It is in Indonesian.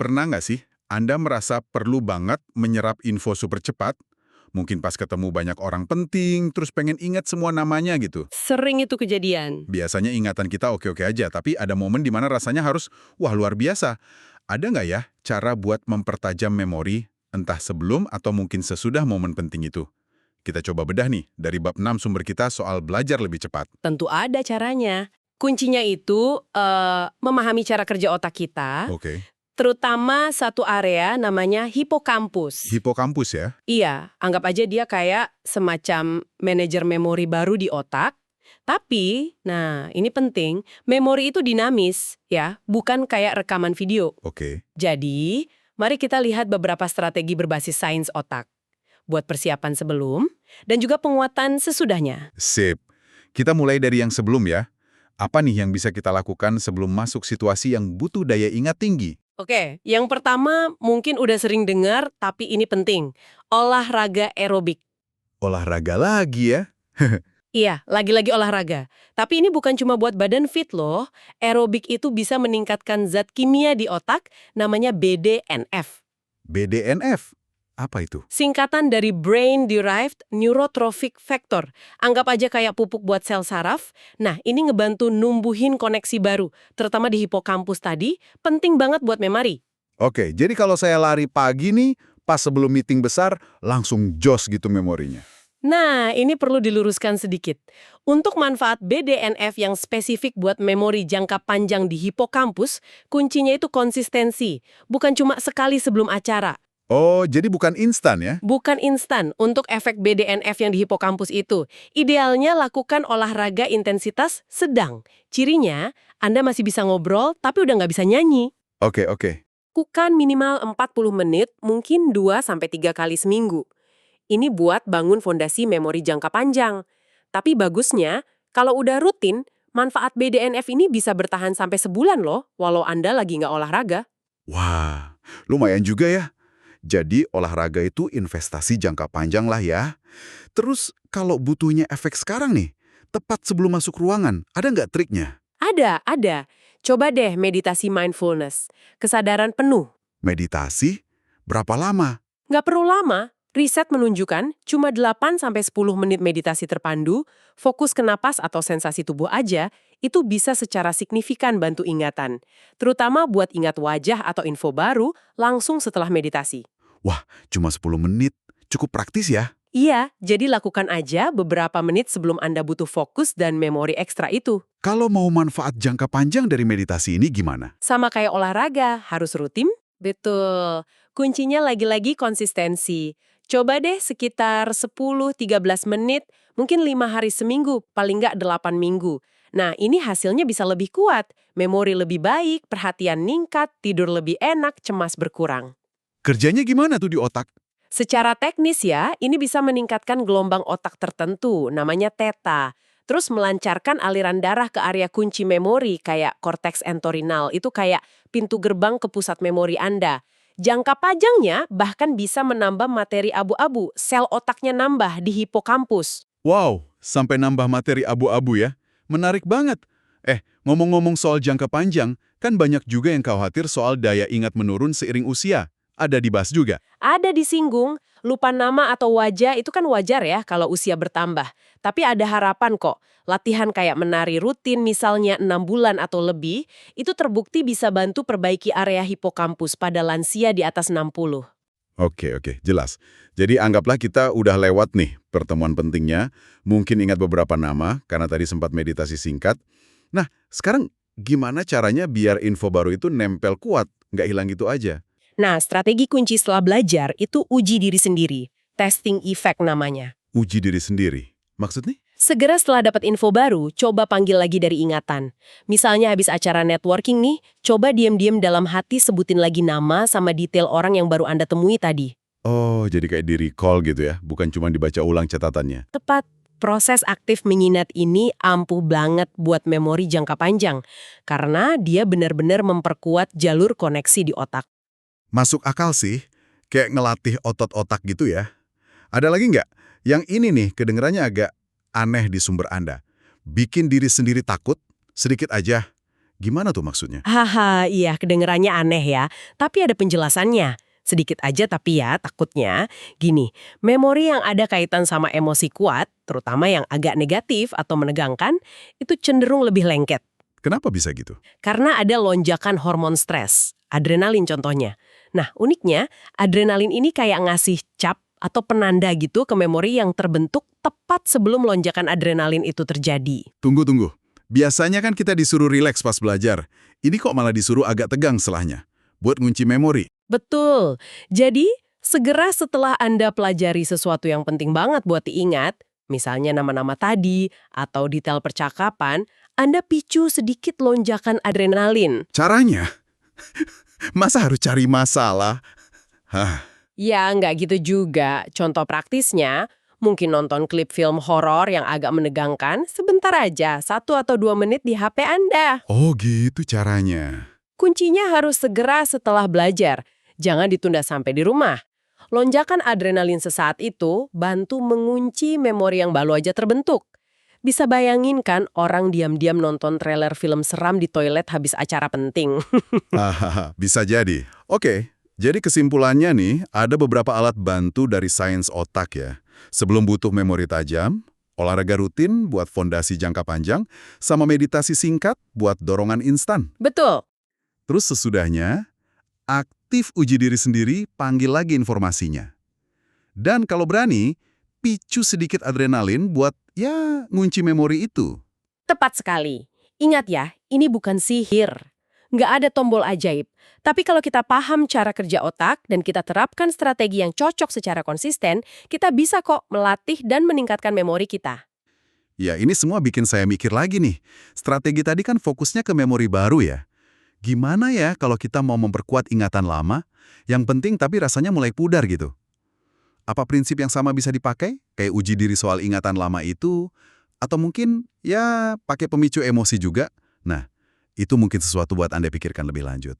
Pernah nggak sih Anda merasa perlu banget menyerap info super cepat? Mungkin pas ketemu banyak orang penting, terus pengen ingat semua namanya gitu. Sering itu kejadian. Biasanya ingatan kita oke-oke aja, tapi ada momen di mana rasanya harus, wah luar biasa. Ada nggak ya cara buat mempertajam memori, entah sebelum atau mungkin sesudah momen penting itu? Kita coba bedah nih dari bab 6 sumber kita soal belajar lebih cepat. Tentu ada caranya. Kuncinya itu memahami cara kerja otak kita, Oke. terutama satu area namanya hipokampus. Hipokampus ya? Iya, anggap aja dia kayak semacam manajer memori baru di otak. Tapi, nah ini penting, memori itu dinamis ya, bukan kayak rekaman video. Oke. Jadi, mari kita lihat beberapa strategi berbasis sains otak. Buat persiapan sebelum, dan juga penguatan sesudahnya. Sip. Kita mulai dari yang sebelum ya. Apa nih yang bisa kita lakukan sebelum masuk situasi yang butuh daya ingat tinggi? Oke, yang pertama mungkin udah sering dengar, tapi ini penting. Olahraga aerobik. Olahraga lagi ya? Iya, lagi-lagi olahraga. Tapi ini bukan cuma buat badan fit loh. Aerobik itu bisa meningkatkan zat kimia di otak, namanya BDNF. BDNF. Apa itu? Singkatan dari Brain Derived Neurotrophic Factor. Anggap aja kayak pupuk buat sel saraf. Nah, ini ngebantu numbuhin koneksi baru, terutama di hipokampus tadi, penting banget buat memori. Oke, jadi kalau saya lari pagi nih, pas sebelum meeting besar, langsung jos gitu memorinya. Nah, ini perlu diluruskan sedikit. Untuk manfaat BDNF yang spesifik buat memori jangka panjang di hipokampus, kuncinya itu konsistensi, bukan cuma sekali sebelum acara. Oh, jadi bukan instan ya? Bukan instan untuk efek BDNF yang di hipokampus itu. Idealnya lakukan olahraga intensitas sedang. Cirinya, Anda masih bisa ngobrol, tapi udah nggak bisa nyanyi. Oke, oke. Lakukan minimal 40 menit, mungkin 2-3 kali seminggu. Ini buat bangun fondasi memori jangka panjang. Tapi bagusnya, kalau udah rutin, manfaat BDNF ini bisa bertahan sampai sebulan loh, walau Anda lagi nggak olahraga. Wah, lumayan juga ya. Jadi olahraga itu investasi jangka panjang lah ya. Terus kalau butuhnya efek sekarang nih, tepat sebelum masuk ruangan, ada nggak triknya? Ada. Coba deh meditasi mindfulness. Kesadaran penuh. Meditasi? Berapa lama? Nggak perlu lama. Riset menunjukkan cuma 8-10 menit meditasi terpandu, fokus ke napas atau sensasi tubuh aja, itu bisa secara signifikan bantu ingatan. Terutama buat ingat wajah atau info baru langsung setelah meditasi. Wah, cuma 10 menit. Cukup praktis ya? Iya, jadi lakukan aja beberapa menit sebelum Anda butuh fokus dan memori ekstra itu. Kalau mau manfaat jangka panjang dari meditasi ini gimana? Sama kayak olahraga, harus rutin? Betul. Kuncinya lagi-lagi konsistensi. Coba deh sekitar 10-13 menit, mungkin 5 hari seminggu, paling nggak 8 minggu. Nah, ini hasilnya bisa lebih kuat, memori lebih baik, perhatian ningkat, tidur lebih enak, cemas berkurang. Kerjanya gimana tuh di otak? Secara teknis ya, ini bisa meningkatkan gelombang otak tertentu, namanya theta. Terus melancarkan aliran darah ke area kunci memori kayak korteks entorhinal, itu kayak pintu gerbang ke pusat memori Anda. Jangka panjangnya bahkan bisa menambah materi abu-abu, sel otaknya nambah di hipokampus. Wow, sampai nambah materi abu-abu ya. Menarik banget. Ngomong-ngomong soal jangka panjang, kan banyak juga yang khawatir soal daya ingat menurun seiring usia. Ada dibahas juga. Ada disinggung, lupa nama atau wajah itu kan wajar ya kalau usia bertambah. Tapi ada harapan kok. Latihan kayak menari rutin misalnya 6 bulan atau lebih, itu terbukti bisa bantu perbaiki area hipokampus pada lansia di atas 60. Oke, jelas. Jadi anggaplah kita udah lewat nih pertemuan pentingnya, mungkin ingat beberapa nama, karena tadi sempat meditasi singkat. Nah, sekarang gimana caranya biar info baru itu nempel kuat, nggak hilang gitu aja? Nah, strategi kunci setelah belajar itu uji diri sendiri. Testing effect namanya. Uji diri sendiri. Maksudnya? Segera setelah dapat info baru, coba panggil lagi dari ingatan. Misalnya habis acara networking nih, coba diam-diam dalam hati sebutin lagi nama sama detail orang yang baru Anda temui tadi. Oh, jadi kayak di recall gitu ya, bukan cuma dibaca ulang catatannya. Tepat. Proses aktif mengingat ini ampuh banget buat memori jangka panjang, karena dia benar-benar memperkuat jalur koneksi di otak. Masuk akal sih, kayak ngelatih otot-otak gitu ya. Ada lagi nggak? Yang ini nih kedengerannya agak aneh di sumber Anda. Bikin diri sendiri takut, sedikit aja. Gimana tuh maksudnya? Haha, iya kedengerannya aneh ya. Tapi ada penjelasannya. Sedikit aja tapi ya takutnya. Gini, memori yang ada kaitan sama emosi kuat, terutama yang agak negatif atau menegangkan, itu cenderung lebih lengket. Kenapa bisa gitu? Karena ada lonjakan hormon stres, adrenalin contohnya. Nah, uniknya, adrenalin ini kayak ngasih cap atau penanda gitu ke memori yang terbentuk tepat sebelum lonjakan adrenalin itu terjadi. Tunggu. Biasanya kan kita disuruh rileks pas belajar. Ini kok malah disuruh agak tegang setelahnya. Buat ngunci memori. Betul. Jadi, segera setelah Anda pelajari sesuatu yang penting banget buat diingat, misalnya nama-nama tadi atau detail percakapan, Anda picu sedikit lonjakan adrenalin. Caranya? Masa harus cari masalah? Hah, Ya, nggak gitu juga. Contoh praktisnya, mungkin nonton klip film horor yang agak menegangkan, sebentar aja, 1 atau 2 menit di HP Anda. oh gitu caranya. Kuncinya harus segera setelah belajar. Jangan ditunda sampai di rumah. Lonjakan adrenalin sesaat itu bantu mengunci memori yang baru aja terbentuk. Bisa bayangin kan orang diam-diam nonton trailer film seram di toilet habis acara penting. Hahaha, bisa jadi. Oke, jadi kesimpulannya nih, ada beberapa alat bantu dari sains otak ya. Sebelum butuh memori tajam, olahraga rutin buat fondasi jangka panjang, sama meditasi singkat buat dorongan instan. Betul. Terus sesudahnya, aktif uji diri sendiri, panggil lagi informasinya. Dan kalau berani, picu sedikit adrenalin buat, ya, ngunci memori itu. Tepat sekali. Ingat ya, ini bukan sihir. Nggak ada tombol ajaib. Tapi kalau kita paham cara kerja otak dan kita terapkan strategi yang cocok secara konsisten, kita bisa kok melatih dan meningkatkan memori kita. Ya, ini semua bikin saya mikir lagi nih. Strategi tadi kan fokusnya ke memori baru ya. Gimana ya kalau kita mau memperkuat ingatan lama, yang penting tapi rasanya mulai pudar gitu? Apa prinsip yang sama bisa dipakai? Kayak uji diri soal ingatan lama itu? Atau mungkin, ya, pakai pemicu emosi juga? Nah, itu mungkin sesuatu buat Anda pikirkan lebih lanjut.